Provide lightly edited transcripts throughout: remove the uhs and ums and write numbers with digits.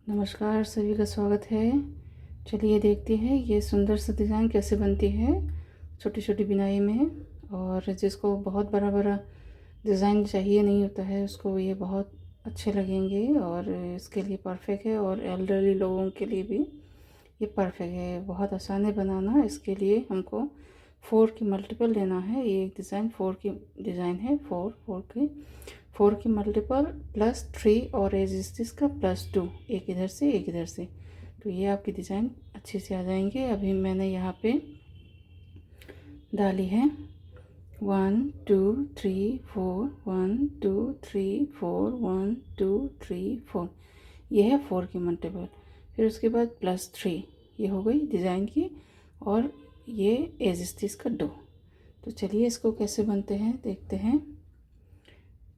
नमस्कार, सभी का स्वागत है। चलिए देखते हैं ये सुंदर सा डिज़ाइन कैसे बनती है छोटी छोटी बुनाई में। और जिसको बहुत बड़ा बड़ा डिज़ाइन चाहिए नहीं होता है उसको ये बहुत अच्छे लगेंगे और इसके लिए परफेक्ट है। और एल्डरली लोगों के लिए भी ये परफेक्ट है, बहुत आसान है बनाना। इसके लिए हमको 4 की मल्टीपल लेना है। ये एक डिज़ाइन 4 की डिज़ाइन है, 4 की मल्टीपल +3 और रेजिस्टेंस का +2, एक इधर से एक इधर से। तो ये आपकी डिज़ाइन अच्छे से आ जाएंगे। अभी मैंने यहाँ पे डाली है 1 2 3 4, 1 2 3 4, 1 2 3 4। ये है 4 की मल्टीपल। फिर उसके बाद +3, ये हो गई डिज़ाइन की। और ये रेजिस्टेंस का 2। तो चलिए इसको कैसे बनते हैं देखते हैं।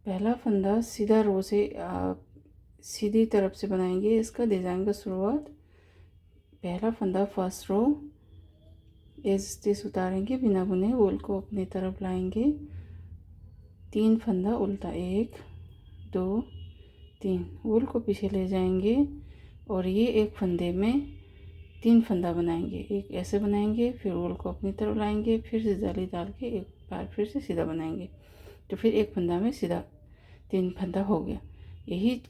पहला फंदा सीधा रो से सीधी तरफ से बनाएंगे इसका डिज़ाइन का शुरुआत। पहला फंदा फर्स्ट रो एज स्टिच उतारेंगे बिना बुने, वूल को अपनी तरफ लाएंगे। 3 फंदा उल्टा, 1 2 3, वूल को पीछे ले जाएंगे। और ये एक फंदे में 3 फंदा बनाएंगे। एक ऐसे बनाएंगे, फिर वूल को अपनी तरफ लाएंगे, फिर से जाली डाल के एक बार फिर से सीधा बनाएंगे। तो फिर एक फंदा में सीधा 3 फंदा हो गया। यही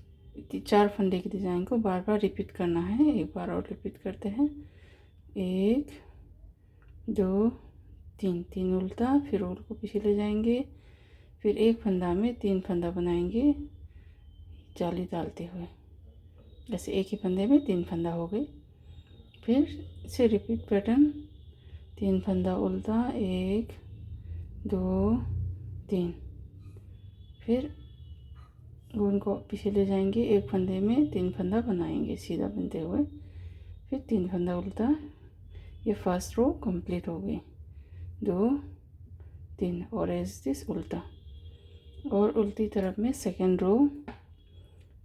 4 फंदे की डिज़ाइन को बार बार रिपीट करना है। एक बार और रिपीट करते हैं। 1 2 3, 3 उल्टा, फिर वूल को पीछे ले जाएंगे, फिर एक फंदा में 3 फंदा बनाएंगे जाली डालते हुए। जैसे एक ही फंदे में 3 फंदा हो गए। फिर से रिपीट पैटर्न, 3 फंदा उल्टा, 1 2 3, फिर वूल को पीछे ले जाएंगे, एक फंदे में 3 फंदा बनाएंगे सीधा बनते हुए, फिर 3 फंदा उल्टा। ये फर्स्ट रो कंप्लीट हो गई। 2 3 और दिस उल्टा। और उल्टी तरफ में सेकेंड रो,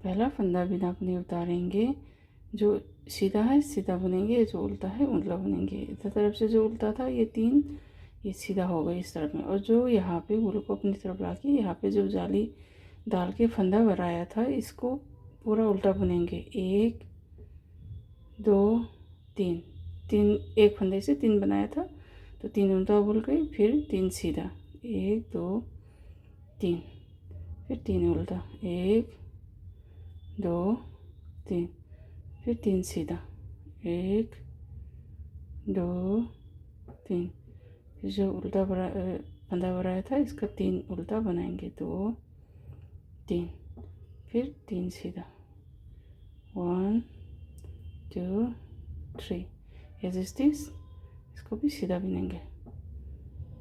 पहला फंदा बिना अपने उतारेंगे। जो सीधा है सीधा बुनेंगे, जो उल्टा है उल्टा बुनेंगे। इधर तरफ से जो उल्टा था ये 3, ये सीधा हो गई इस तरफ में। और जो यहाँ पे वूल को अपनी तरफ ला के यहाँ पे जो जाली डाल के फंदा बनाया था इसको पूरा उल्टा बुनेंगे। 1 2 3, 3 एक फंदे से 3 बनाया था तो 3 उल्टा बुन गई, फिर 3 सीधा, 1 2 3, फिर 3 उल्टा, 1 2 3, फिर 3 सीधा, 1 2 3, फिर जो उल्टा फंदा बनाया था इसका 3 उल्टा बनाएंगे, 2 3, फिर 3 सीधा, 1 2 3। एज दिस इसको भी सीधा बुनेंगे।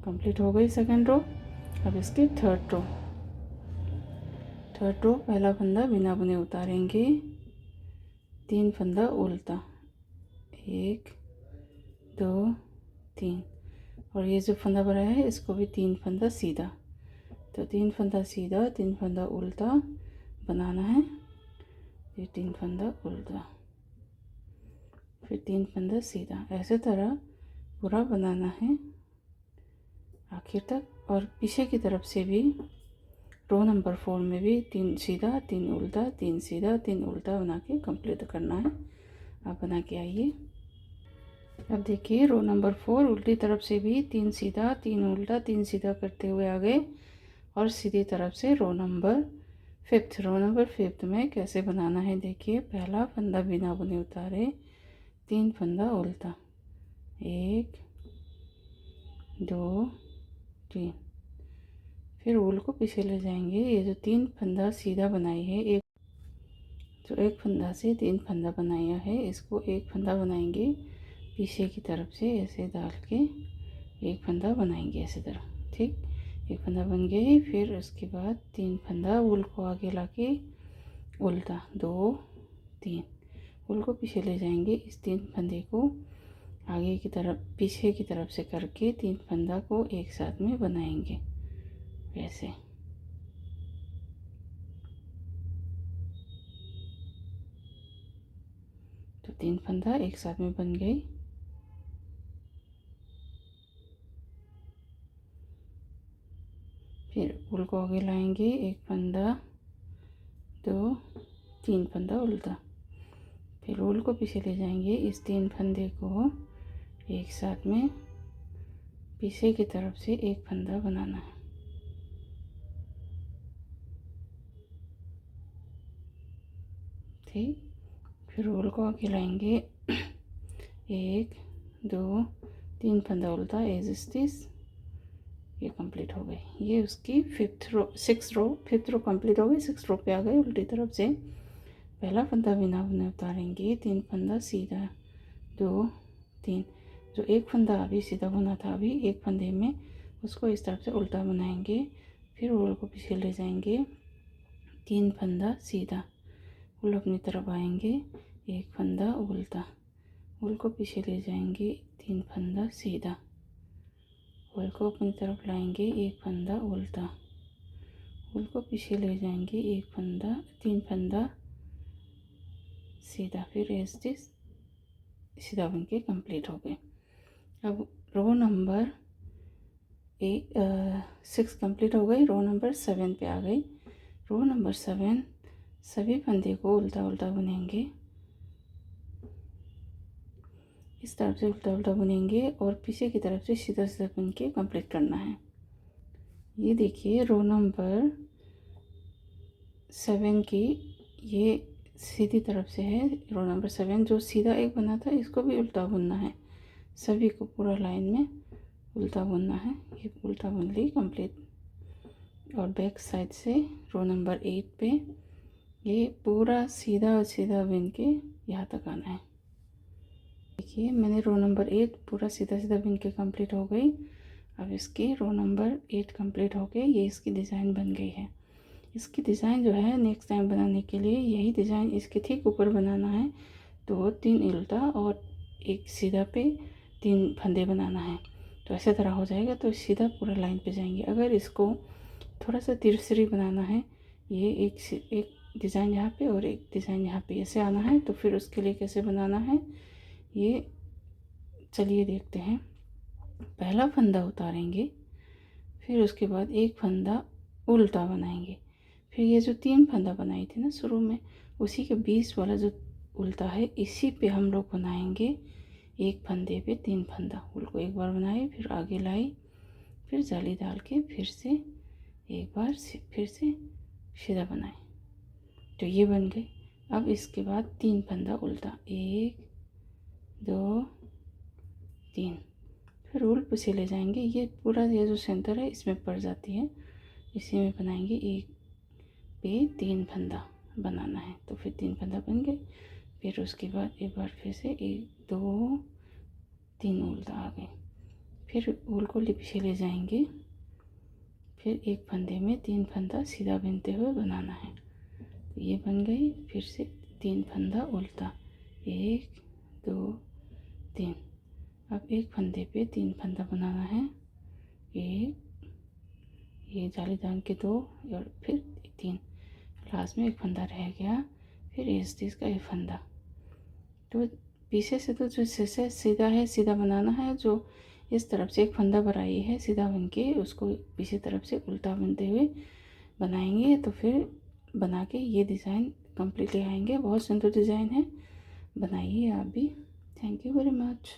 कंप्लीट हो गई सेकेंड रो। अब इसकी थर्ड रो, पहला फंदा बिना बुने उतारेंगे, 3 फंदा उल्टा, 1 2 3। और ये जो फंदा बनाया है इसको भी 3 फंदा सीधा। तो 3 फंदा सीधा, 3 फंदा उल्टा बनाना है। ये 3 फंदा उल्टा, फिर 3 फंदा सीधा, ऐसे तरह पूरा बनाना है आखिर तक। और पीछे की तरफ से भी रो नंबर 4 में भी 3 सीधा 3 उल्टा, 3 सीधा 3 उल्टा बना के कंप्लीट करना है। आप बना के आइए। अब देखिए रो नंबर 4 उल्टी तरफ से भी 3 सीधा 3 उल्टा 3 सीधा करते हुए आ गए। और सीधी तरफ से रो नंबर 5 में कैसे बनाना है देखिए। पहला फंदा बिना बुने उतारे, 3 फंदा उल्टा, 1 2 3, फिर वूल को पीछे ले जाएंगे। ये जो 3 फंदा सीधा बनाई है, एक फंदा से 3 फंदा बनाया है इसको एक फंदा बनाएंगे पीछे की तरफ से, ऐसे डाल के एक फंदा बनाएंगे ऐसे तरह। ठीक, एक फंदा बन गई। फिर उसके बाद 3 फंदा वूल को आगे ला के उल्टा, 2 3, वूल को पीछे ले जाएंगे। इस 3 फंदे को आगे की तरफ पीछे की तरफ से करके 3 फंदा को एक साथ में बनाएंगे वैसे। तो 3 फंदा एक साथ में बन गई। फिर वूल को आगे लाएंगे, एक फंदा 2 3 फंदा उल्टा, फिर रोल को पीछे ले जाएंगे। इस 3 फंदे को एक साथ में पीछे की तरफ से एक फंदा बनाना है। ठीक, फिर रोल को आगे लाएंगे। 1 2 3 फंदा उल्टा एज इस ये कंप्लीट हो गई। ये उसकी सिक्स रो कंप्लीट हो गई। 6 रो पे आ गए। उल्टी तरफ से पहला फंदा बिना बुने उतारेंगे। 3 फंदा सीधा 2 3। जो एक फंदा अभी सीधा बुना था, अभी एक फंदे में उसको इस तरफ से उल्टा बनाएंगे। फिर रोल को पीछे ले जाएंगे। 3 फंदा सीधा, उल अपनी तरफ आएंगे। एक फंदा उल्टा, उल को पीछे ले जाएंगे। 3 फंदा सीधा, उल को अपनी तरफ लाएंगे। एक फंदा उल्टा, उल को पीछे ले जाएंगे। एक फंदा 3 फंदा सीधा, फिर एज दिस सीधा बन के कंप्लीट हो गए। अब रो नंबर 6 कंप्लीट हो गई। रो नंबर 7 पे आ गई। रो नंबर 7 सभी फंदे को उल्टा उल्टा बुनेंगे। इस तरफ से उल्टा उल्टा बुनेंगे और पीछे की तरफ से सीधा सीधा बुन के कंप्लीट करना है। ये देखिए रो नंबर 7 की ये सीधी तरफ से है। रो नंबर 7 जो सीधा एक बना था, इसको भी उल्टा बुनना है। सभी को पूरा लाइन में उल्टा बुनना है। ये उल्टा बुन ली कंप्लीट। और बैक साइड से रो नंबर 8 पे ये पूरा सीधा सीधा बुन के यहाँ तक आना है। देखिए मैंने रो नंबर 8 पूरा सीधा सीधा बुन के कंप्लीट हो गई। अब इसकी रो नंबर 8 कंप्लीट हो गई। ये इसकी डिज़ाइन बन गई है। इसकी डिज़ाइन जो है नेक्स्ट टाइम बनाने के लिए यही डिज़ाइन इसके ठीक ऊपर बनाना है। तो 3 उल्टा और एक सीधा पे 3 फंदे बनाना है। तो ऐसे तरह हो जाएगा। तो सीधा पूरा लाइन पे जाएंगे। अगर इसको थोड़ा सा तिरछी बनाना है, ये एक डिज़ाइन यहाँ पे और एक डिज़ाइन यहाँ पे ऐसे आना है। तो फिर उसके लिए कैसे बनाना है ये चलिए देखते हैं। पहला फंदा उतारेंगे, फिर उसके बाद एक फंदा उल्टा बनाएंगे। फिर ये जो 3 फंदा बनाई थी ना शुरू में, उसी के 20 वाला जो उल्टा है, इसी पे हम लोग बनाएंगे। एक फंदे पे 3 फंदा, उल को एक बार बनाई, फिर आगे लाई, फिर जाली डाल के फिर से एक बार फिर से सीधा बनाए। तो ये बन गई। अब इसके बाद 3 फंदा उल्टा, 1 2 3, फिर उल पीछे ले जाएंगे। ये पूरा ये जो सेंटर है इसमें पड़ जाती है, इसी में बनाएंगे। एक पे 3 फंदा बनाना है। तो फिर 3 फंदा बन गए। फिर उसके बाद एक बार फिर से 1 2 3 उल्टा आ गए। फिर उल को पीछे ले जाएंगे। फिर एक फंदे में 3 फंदा सीधा बुनते हुए बनाना है। तो ये बन गई। फिर से 3 फंदा उल्टा, 1 2 3। अब एक फंदे पे 3 फंदा बनाना है। एक, ये जाली डाल के 2 और फिर 3, लास्ट में एक फंदा रह गया। फिर इस का एक फंदा। तो पीछे से तो जो सीधा है सीधा बनाना है। जो इस तरफ से एक फंदा भराई है सीधा बन के, उसको पीछे तरफ से उल्टा बनते हुए बनाएंगे। तो फिर बना के ये डिज़ाइन कंप्लीटली आएंगे। बहुत सुंदर डिज़ाइन है, बनाइए आप भी। Thank you very much.